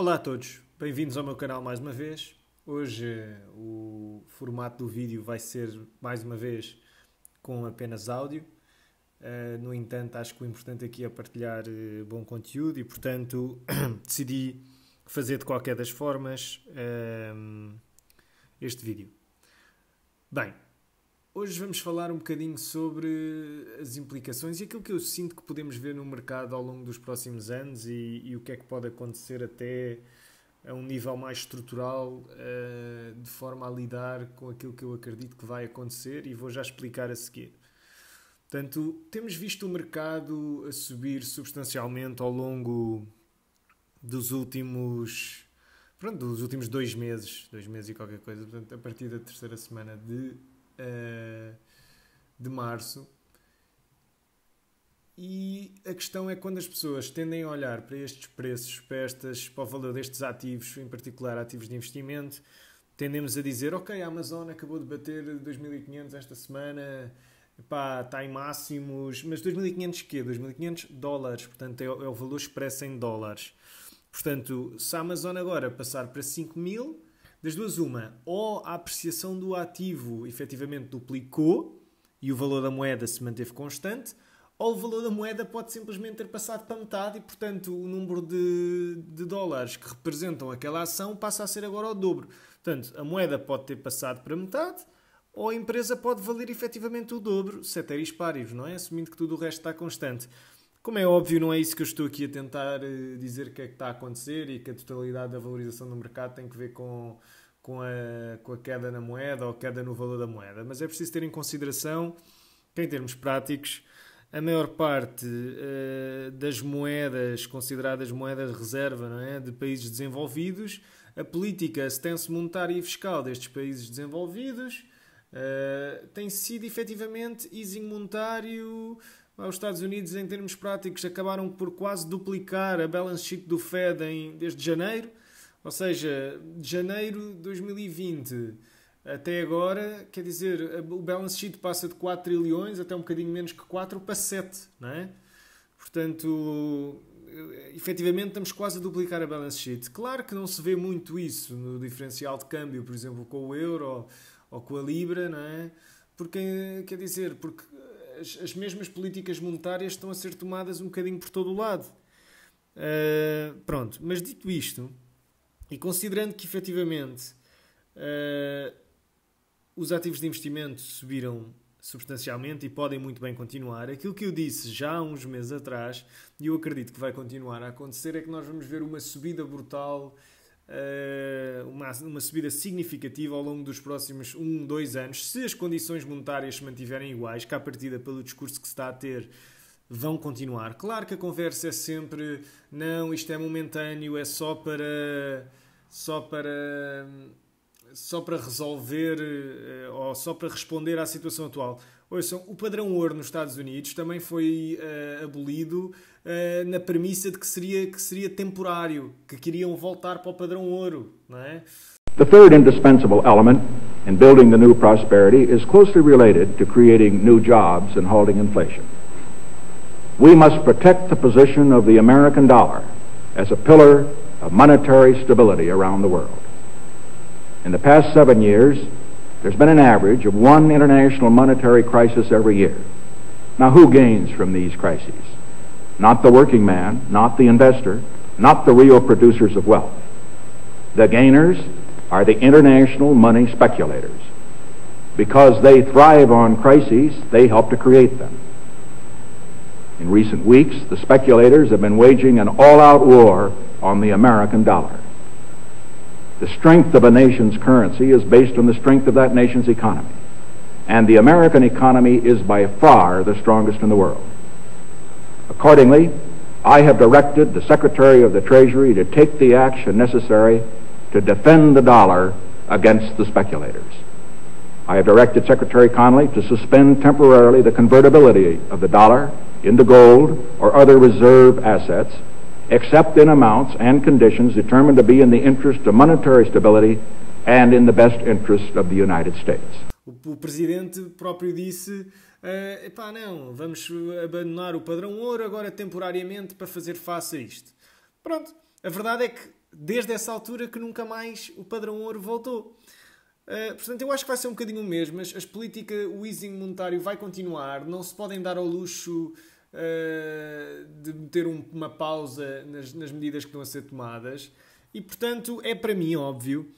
Olá a todos, bem-vindos ao meu canal mais uma vez. Hoje o formato do vídeo vai ser mais uma vez com apenas áudio. No entanto, acho que o importante aqui é partilhar bom conteúdo e, portanto, decidi fazer de qualquer das formas este vídeo. Bem, hoje vamos falar um bocadinho sobre as implicações e aquilo que eu sinto que podemos ver no mercado ao longo dos próximos anos e o que é que pode acontecer até a um nível mais estrutural, de forma a lidar com aquilo que eu acredito que vai acontecer e vou já explicar a seguir. Portanto, temos visto o mercado a subir substancialmente ao longo dos últimos 2 meses e qualquer coisa, portanto, a partir da terceira semana de março. E a questão é quando as pessoas tendem a olhar para estes preços, para o valor destes ativos, em particular ativos de investimento, tendemos a dizer, ok, a Amazon acabou de bater 2.500 esta semana, está em máximos, mas 2.500 quê? 2.500 dólares, portanto é o valor expresso em dólares. Portanto, se a Amazon agora passar para 5.000, das duas uma, ou a apreciação do ativo efetivamente duplicou e o valor da moeda se manteve constante, ou o valor da moeda pode simplesmente ter passado para metade e, portanto, o número de dólares que representam aquela ação passa a ser agora o dobro. Portanto, a moeda pode ter passado para metade ou a empresa pode valer efetivamente o dobro, ceteris paribus, não é? Assumindo que tudo o resto está constante. Como é óbvio, não é isso que eu estou aqui a tentar dizer que é que está a acontecer e que a totalidade da valorização do mercado tem que ver com a queda na moeda ou a queda no valor da moeda. Mas é preciso ter em consideração que, em termos práticos, a maior parte das moedas consideradas moedas de reserva, não é? De países desenvolvidos, a política, a stance monetária e fiscal destes países desenvolvidos tem sido efetivamente easing monetário. Os Estados Unidos, em termos práticos, acabaram por quase duplicar a balance sheet do Fed desde janeiro. Ou seja, de janeiro de 2020 até agora, quer dizer, o balance sheet passa de 4 trilhões, até um bocadinho menos que 4, para 7, não é? Portanto, efetivamente estamos quase a duplicar a balance sheet. Claro que não se vê muito isso no diferencial de câmbio, por exemplo, com o euro ou com a libra, não é? Porque as mesmas políticas monetárias estão a ser tomadas um bocadinho por todo o lado. Pronto, mas dito isto, e considerando que efetivamente os ativos de investimento subiram substancialmente e podem muito bem continuar, aquilo que eu disse já há uns meses atrás, e eu acredito que vai continuar a acontecer, é que nós vamos ver uma subida brutal, uma subida significativa ao longo dos próximos 2 anos, se as condições monetárias se mantiverem iguais, que à partida pelo discurso que se está a ter vão continuar. Claro que a conversa é sempre, não, isto é momentâneo, é só para resolver ou só para responder à situação atual. Ouçam, o padrão ouro nos Estados Unidos também foi abolido na premissa de que seria temporário, que queriam voltar para o padrão ouro, não é? The third indispensable element in building the new prosperity is closely related to creating new jobs and halting inflation. We must protect the position of the American dollar as a pillar of monetary stability around the world. In the past 7 years, there's been an average of 1 international monetary crisis every year. Now, who gains from these crises? Not the working man, not the investor, not the real producers of wealth. The gainers are the international money speculators. Because they thrive on crises, they help to create them. In recent weeks, the speculators have been waging an all-out war on the American dollar. The strength of a nation's currency is based on the strength of that nation's economy. And the American economy is by far the strongest in the world. Accordingly, I have directed the Secretary of the Treasury to take the action necessary to defend the dollar against the speculators. I have directed Secretary Connally to suspend temporarily the convertibility of the dollar into gold or other reserve assets, except in amounts and conditions determined to be in the interest of monetary stability and in the best interest of the United States. O Presidente próprio disse, não, vamos abandonar o padrão ouro agora temporariamente para fazer face a isto. Pronto, a verdade é que desde essa altura que nunca mais o padrão ouro voltou. Portanto, eu acho que vai ser um bocadinho o mesmo. As políticas, o easing monetário vai continuar. Não se podem dar ao luxo de meter uma pausa nas medidas que estão a ser tomadas. E, portanto, é para mim óbvio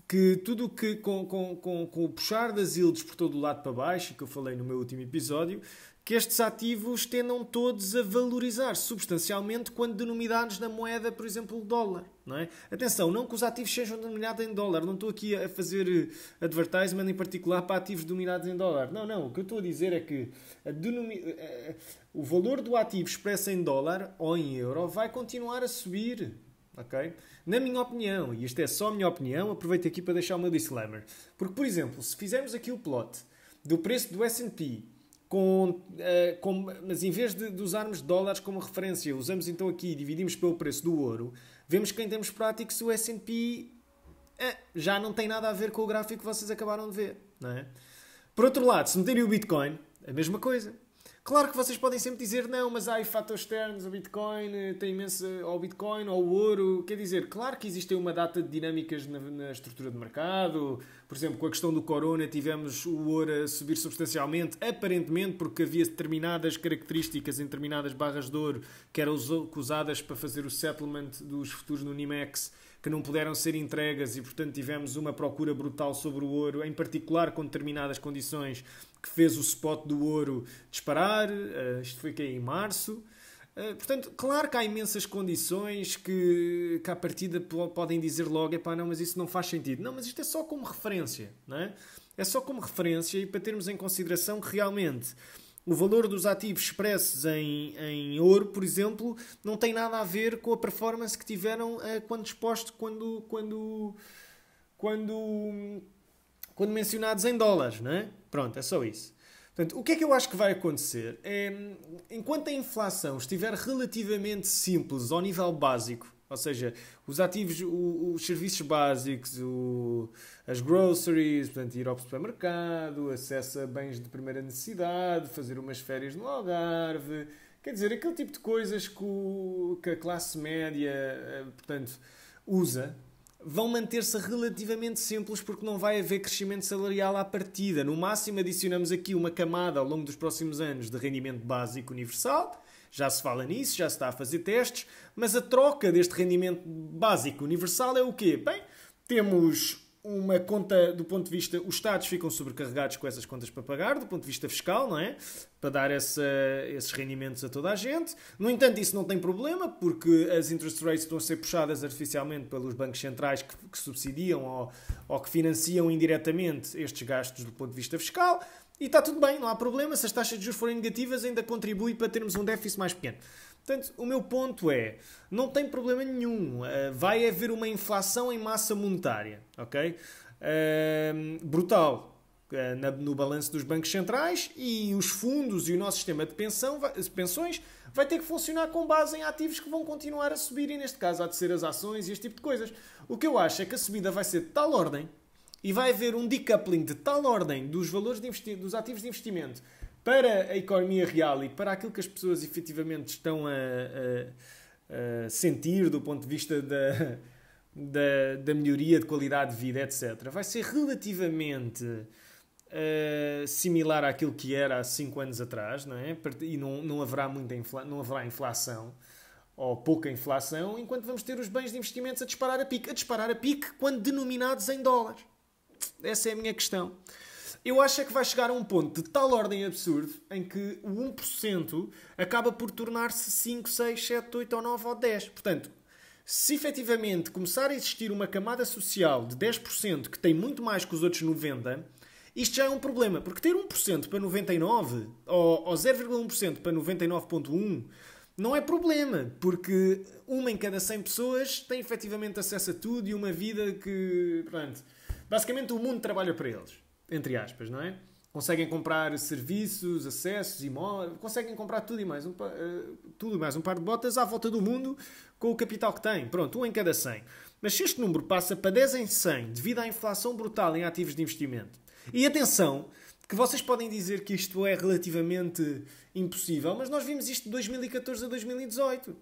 que tudo o que com o puxar das yields por todo o lado para baixo, que eu falei no meu último episódio, que estes ativos tendam todos a valorizar substancialmente quando denominados na moeda, por exemplo, o dólar. Não é? Atenção, não que os ativos sejam denominados em dólar. Não estou aqui a fazer advertisement em particular para ativos denominados em dólar. Não. O que eu estou a dizer é que o valor do ativo expresso em dólar ou em euro vai continuar a subir. Okay? Na minha opinião, e isto é só a minha opinião, aproveito aqui para deixar o meu disclaimer. Porque, por exemplo, se fizermos aqui o plot do preço do S&P, mas em vez de usarmos dólares como referência, usamos então aqui e dividimos pelo preço do ouro, vemos que em termos práticos o S&P já não tem nada a ver com o gráfico que vocês acabaram de ver. Não é? Por outro lado, se meterem o Bitcoin, a mesma coisa. Claro que vocês podem sempre dizer, não, mas há fatores externos, o Bitcoin tem imenso, ou o Bitcoin, ou o ouro. Quer dizer, claro que existem uma data de dinâmicas na estrutura de mercado. Por exemplo, com a questão do corona, tivemos o ouro a subir substancialmente, aparentemente porque havia determinadas características em determinadas barras de ouro que eram usadas para fazer o settlement dos futuros no NYMEX, que não puderam ser entregas e, portanto, tivemos uma procura brutal sobre o ouro, em particular com determinadas condições, que fez o spot do ouro disparar. Isto foi em março. Portanto, claro que há imensas condições que à partida podem dizer logo, epá, não, mas isso não faz sentido. Não, mas isto é só como referência, não é? É só como referência e para termos em consideração que realmente o valor dos ativos expressos em ouro, por exemplo, não tem nada a ver com a performance que tiveram quando mencionados em dólares, não é? Pronto, é só isso. Portanto, o que é que eu acho que vai acontecer? Enquanto a inflação estiver relativamente simples ao nível básico, ou seja, os ativos, os serviços básicos, as groceries, portanto, ir ao supermercado, acesso a bens de primeira necessidade, fazer umas férias no Algarve, quer dizer, aquele tipo de coisas que a classe média, portanto, usa, vão manter-se relativamente simples porque não vai haver crescimento salarial à partida. No máximo adicionamos aqui uma camada ao longo dos próximos anos de rendimento básico universal. Já se fala nisso, já se está a fazer testes, mas a troca deste rendimento básico universal é o quê? Bem, temos uma conta do ponto de vista... Os Estados ficam sobrecarregados com essas contas para pagar, do ponto de vista fiscal, não é? Para dar esses rendimentos a toda a gente. No entanto, isso não tem problema, porque as interest rates estão a ser puxadas artificialmente pelos bancos centrais que subsidiam ou que financiam indiretamente estes gastos do ponto de vista fiscal. E está tudo bem, não há problema. Se as taxas de juros forem negativas, ainda contribui para termos um déficit mais pequeno. Portanto, o meu ponto é, não tem problema nenhum. Vai haver uma inflação em massa monetária, ok? Brutal no balanço dos bancos centrais, e os fundos e o nosso sistema de pensões vai ter que funcionar com base em ativos que vão continuar a subir, e neste caso há de ser as ações e este tipo de coisas. O que eu acho é que a subida vai ser de tal ordem e vai haver um decoupling de tal ordem dos valores dos ativos de investimento para a economia real e para aquilo que as pessoas efetivamente estão a sentir do ponto de vista da melhoria de qualidade de vida, etc. Vai ser relativamente similar àquilo que era há 5 anos atrás, não é? E não haverá inflação ou pouca inflação, enquanto vamos ter os bens de investimentos a disparar a pique quando denominados em dólares. Essa é a minha questão. Eu acho é que vai chegar a um ponto de tal ordem absurdo em que o 1% acaba por tornar-se 5, 6, 7, 8 ou 9 ou 10. Portanto, se efetivamente começar a existir uma camada social de 10% que tem muito mais que os outros 90%, isto já é um problema. Porque ter 1% para 99% ou 0,1% para 99,1% não é problema. Porque uma em cada 100 pessoas tem efetivamente acesso a tudo e uma vida que... Pronto, basicamente o mundo trabalha para eles. Entre aspas, não é? Conseguem comprar serviços, acessos, imóveis, conseguem comprar tudo e mais um par de botas à volta do mundo com o capital que têm. Pronto, 1 em cada 100. Mas se este número passa para 10 em 100 devido à inflação brutal em ativos de investimento, e atenção, que vocês podem dizer que isto é relativamente impossível, mas nós vimos isto de 2014 a 2018.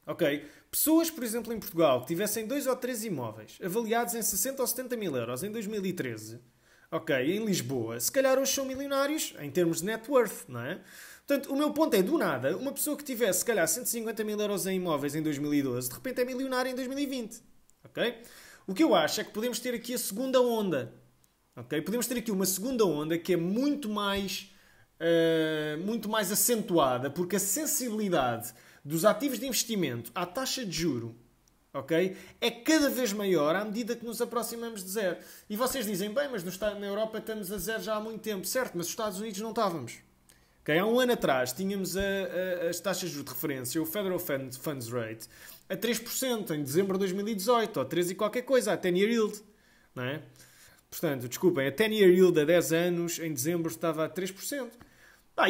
Ok? Pessoas, por exemplo, em Portugal, que tivessem 2 ou 3 imóveis avaliados em 60 ou 70 mil euros em 2013, ok, em Lisboa, se calhar hoje são milionários em termos de net worth, não é? Portanto, o meu ponto é, do nada, uma pessoa que tivesse, se calhar, 150 mil euros em imóveis em 2012, de repente é milionária em 2020, ok? O que eu acho é que podemos ter aqui a segunda onda, ok? Podemos ter aqui uma segunda onda que é muito mais acentuada, porque a sensibilidade dos ativos de investimento à taxa de juro, ok, é cada vez maior à medida que nos aproximamos de zero. E vocês dizem, bem, mas na Europa estamos a zero já há muito tempo. Certo, mas nos Estados Unidos não estávamos. Okay? Há um ano atrás tínhamos as taxas de juros de referência, o Federal Funds Rate, a 3% em dezembro de 2018, ou 3 e qualquer coisa, a 10-year yield. Não é? Portanto, desculpem, a 10-year yield a 10 anos em dezembro estava a 3%.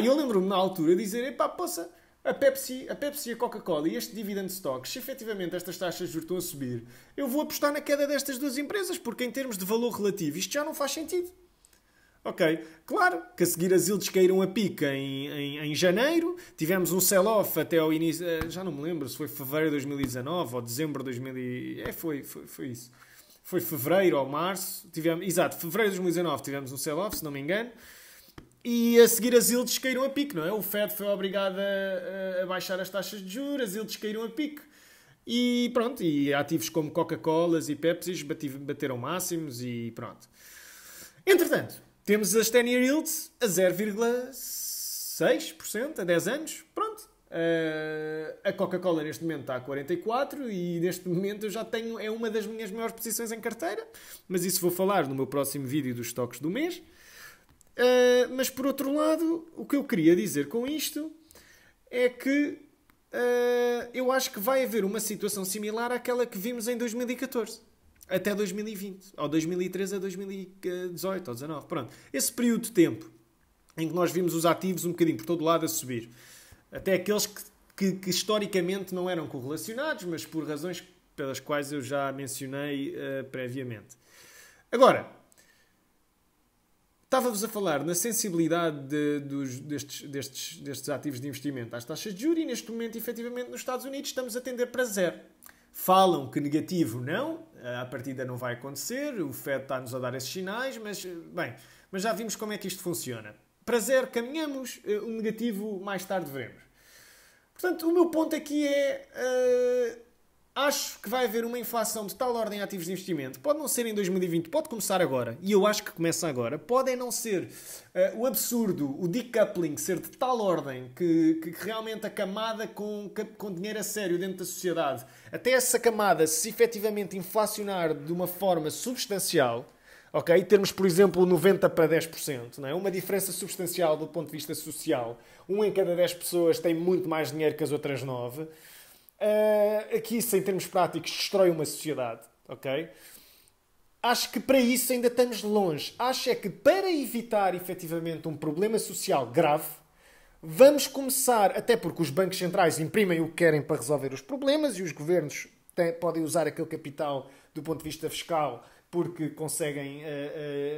Eu lembro-me na altura de dizer, epá, poça, a Pepsi e a Coca-Cola e este dividend stock, se efetivamente estas taxas de juros estão a subir, eu vou apostar na queda destas duas empresas, porque em termos de valor relativo isto já não faz sentido. Ok, claro que a seguir as yields caíram a pique em janeiro, tivemos um sell-off até ao início, já não me lembro se foi fevereiro de 2019 ou dezembro de 2019, foi isso. Foi fevereiro ou março, fevereiro de 2019 tivemos um sell-off, se não me engano, e a seguir as yields caíram a pique, não é? O Fed foi obrigado a baixar as taxas de juros, as yields caíram a pique. E pronto, e ativos como Coca-Colas e Pepsi bateram máximos e pronto. Entretanto, temos as 10-year yields a 0,6% a 10 anos, pronto. A Coca-Cola neste momento está a 44 e neste momento eu já tenho, é uma das minhas maiores posições em carteira, mas isso vou falar no meu próximo vídeo dos estoques do mês. Mas por outro lado, o que eu queria dizer com isto é que eu acho que vai haver uma situação similar àquela que vimos em 2014 até 2020, ou 2013 a 2018 ou 2019, pronto. Esse período de tempo em que nós vimos os ativos um bocadinho por todo lado a subir, até aqueles que historicamente não eram correlacionados, mas por razões pelas quais eu já mencionei previamente. Agora, estava-vos a falar na sensibilidade destes ativos de investimento às taxas de juros e neste momento, efetivamente, nos Estados Unidos estamos a tender para zero. Falam que negativo não, a partida não vai acontecer, o Fed está-nos a dar esses sinais, mas já vimos como é que isto funciona. Para zero caminhamos, o negativo mais tarde veremos. Portanto, o meu ponto aqui é... acho que vai haver uma inflação de tal ordem em ativos de investimento. Pode não ser em 2020, pode começar agora. E eu acho que começa agora. Pode não ser o absurdo, o decoupling ser de tal ordem que realmente a camada com dinheiro a sério dentro da sociedade, até essa camada se efetivamente inflacionar de uma forma substancial, ok? Termos, por exemplo, 90 para 10%, não é? Uma diferença substancial do ponto de vista social. 1 em cada 10 pessoas tem muito mais dinheiro que as outras 9. Aqui isso, em termos práticos, destrói uma sociedade, ok? Acho que para isso ainda estamos longe. Acho é que para evitar efetivamente um problema social grave, vamos começar, até porque os bancos centrais imprimem o que querem para resolver os problemas e os governos podem usar aquele capital do ponto de vista fiscal porque conseguem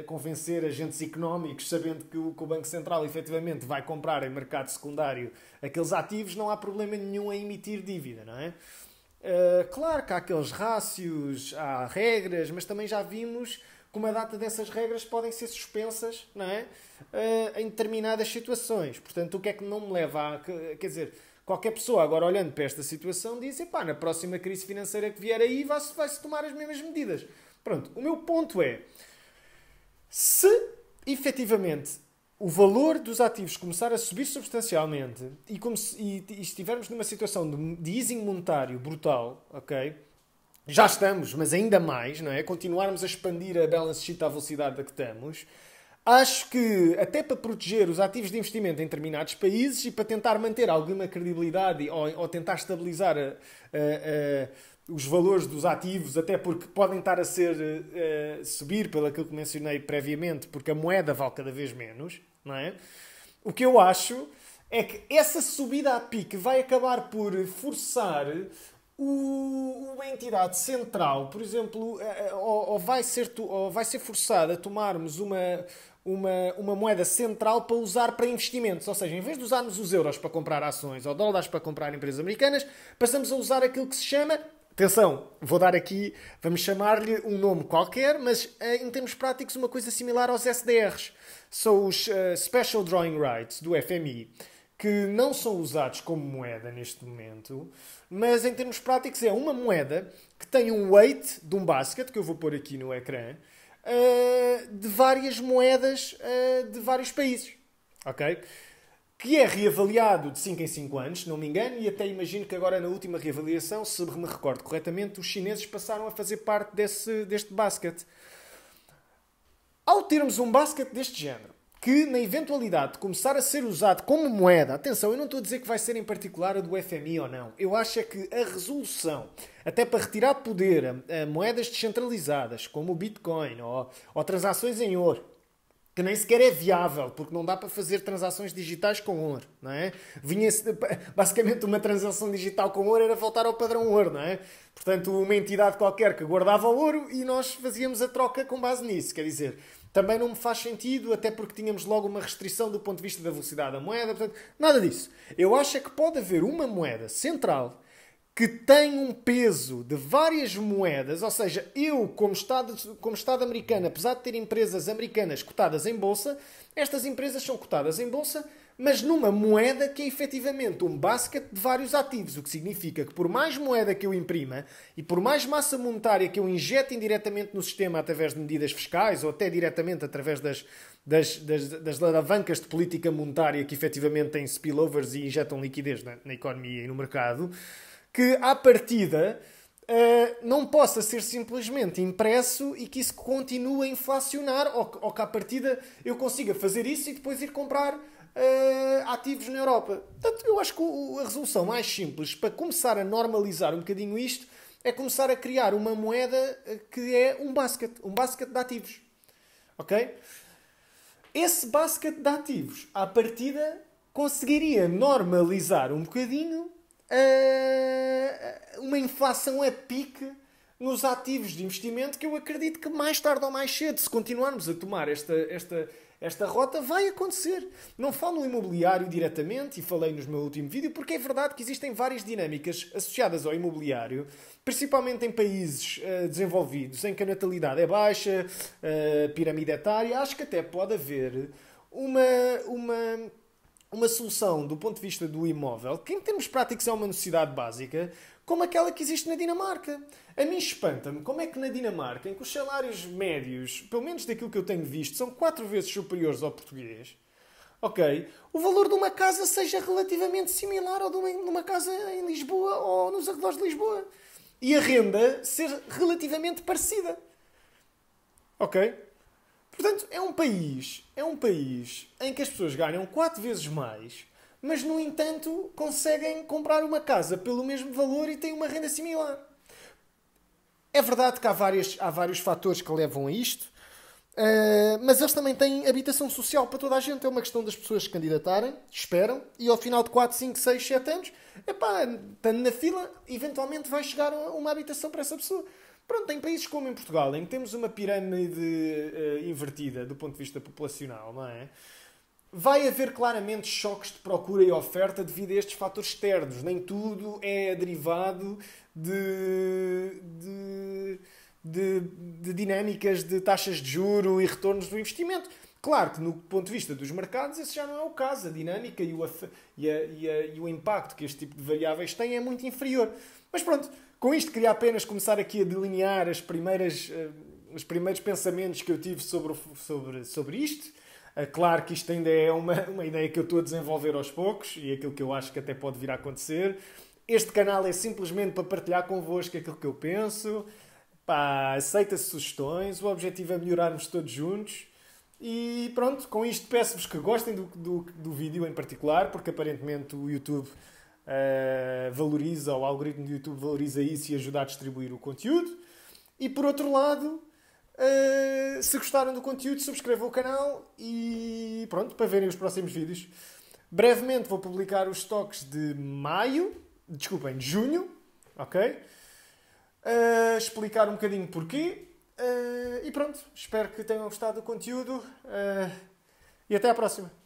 convencer agentes económicos, sabendo que o Banco Central efetivamente vai comprar em mercado secundário aqueles ativos, não há problema nenhum em emitir dívida, não é? Claro que há aqueles rácios, há regras, mas também já vimos que uma data dessas regras podem ser suspensas, não é? Em determinadas situações. Portanto, o que é que não me leva a... Quer dizer, qualquer pessoa agora olhando para esta situação diz, na próxima crise financeira que vier aí vai-se tomar as mesmas medidas. Pronto, o meu ponto é, se efetivamente o valor dos ativos começar a subir substancialmente e estivermos numa situação de easing monetário brutal, ok? Já estamos, mas ainda mais, não é? Continuarmos a expandir a balance sheet à velocidade da que estamos, acho que até para proteger os ativos de investimento em determinados países e para tentar manter alguma credibilidade ou tentar estabilizar os valores dos ativos, até porque podem estar a subir pelo aquilo que mencionei previamente, porque a moeda vale cada vez menos, não é? O que eu acho é que essa subida a pique vai acabar por forçar uma entidade central, por exemplo, ou vai ser forçada a tomarmos uma moeda central para usar para investimentos. Ou seja, em vez de usarmos os euros para comprar ações ou dólares para comprar empresas americanas, passamos a usar aquilo que se chama... Atenção, vou dar aqui, vamos chamar-lhe um nome qualquer, mas em termos práticos uma coisa similar aos SDRs. São os Special Drawing Rights do FMI, que não são usados como moeda neste momento, mas em termos práticos é uma moeda que tem um weight de um basket, que eu vou pôr aqui no ecrã, de várias moedas de vários países. Ok? Que é reavaliado de 5 em 5 anos, se não me engano, e até imagino que agora na última reavaliação, se me recordo corretamente, os chineses passaram a fazer parte deste basket. Ao termos um basket deste género, que na eventualidade de começar a ser usado como moeda, atenção, eu não estou a dizer que vai ser em particular a do FMI ou não, eu acho é que a resolução, até para retirar poder a moedas descentralizadas, como o Bitcoin ou transações em ouro, que nem sequer é viável, porque não dá para fazer transações digitais com ouro, não é? Basicamente, uma transação digital com ouro era voltar ao padrão ouro, não é? Portanto, uma entidade qualquer que guardava o ouro e nós fazíamos a troca com base nisso. Quer dizer, também não me faz sentido, até porque tínhamos logo uma restrição do ponto de vista da velocidade da moeda. Portanto, nada disso. Eu acho é que pode haver uma moeda central que tem um peso de várias moedas, ou seja, eu, como Estado americano, apesar de ter empresas americanas cotadas em bolsa, estas empresas são cotadas em bolsa, mas numa moeda que é efetivamente um basket de vários ativos, o que significa que por mais moeda que eu imprima e por mais massa monetária que eu injete indiretamente no sistema através de medidas fiscais ou até diretamente através das alavancas de política monetária que efetivamente têm spillovers e injetam liquidez na economia e no mercado, que, à partida, não possa ser simplesmente impresso e que isso continue a inflacionar ou que, à partida, eu consiga fazer isso e depois ir comprar ativos na Europa. Portanto, eu acho que a resolução mais simples para começar a normalizar um bocadinho isto é começar a criar uma moeda que é um basket de ativos. Ok? Esse basket de ativos, à partida, conseguiria normalizar um bocadinho uma inflação a pique nos ativos de investimento que eu acredito que mais tarde ou mais cedo, se continuarmos a tomar esta rota, vai acontecer. Não falo no imobiliário diretamente, e falei no meu último vídeo, porque é verdade que existem várias dinâmicas associadas ao imobiliário, principalmente em países desenvolvidos, em que a natalidade é baixa, pirâmide etária. Acho que até pode haver uma solução do ponto de vista do imóvel, que em termos práticos é uma necessidade básica, como aquela que existe na Dinamarca. A mim espanta-me como é que na Dinamarca, em que os salários médios, pelo menos daquilo que eu tenho visto, são 4 vezes superiores ao português, ok, o valor de uma casa seja relativamente similar ao de uma casa em Lisboa ou nos arredores de Lisboa. E a renda ser relativamente parecida. Ok? Portanto, é um país em que as pessoas ganham 4 vezes mais, mas, no entanto, conseguem comprar uma casa pelo mesmo valor e têm uma renda similar. É verdade que há vários fatores que levam a isto, mas eles também têm habitação social para toda a gente. É uma questão das pessoas se candidatarem, esperam, e ao final de 4, 5, 6, 7 anos, estando na fila, eventualmente vai chegar uma habitação para essa pessoa. Pronto, em países como em Portugal, em que temos uma pirâmide invertida do ponto de vista populacional, não é? Vai haver claramente choques de procura e oferta devido a estes fatores externos. Nem tudo é derivado de dinâmicas de taxas de juro e retornos do investimento. Claro que, no ponto de vista dos mercados, esse já não é o caso. A dinâmica e o impacto que este tipo de variáveis têm é muito inferior. Mas pronto, com isto queria apenas começar aqui a delinear os primeiros pensamentos que eu tive sobre isto. Claro que isto ainda é uma ideia que eu estou a desenvolver aos poucos e aquilo que eu acho que até pode vir a acontecer. Este canal é simplesmente para partilhar convosco aquilo que eu penso. Aceita-se sugestões. O objetivo é melhorarmos todos juntos. E pronto, com isto peço-vos que gostem do vídeo em particular, porque aparentemente o YouTube valoriza, o algoritmo do YouTube valoriza isso e ajuda a distribuir o conteúdo. E por outro lado, se gostaram do conteúdo, subscrevam o canal e pronto, para verem os próximos vídeos. Brevemente vou publicar os stocks de junho, ok? Explicar um bocadinho porquê. E pronto, espero que tenham gostado do conteúdo e até à próxima.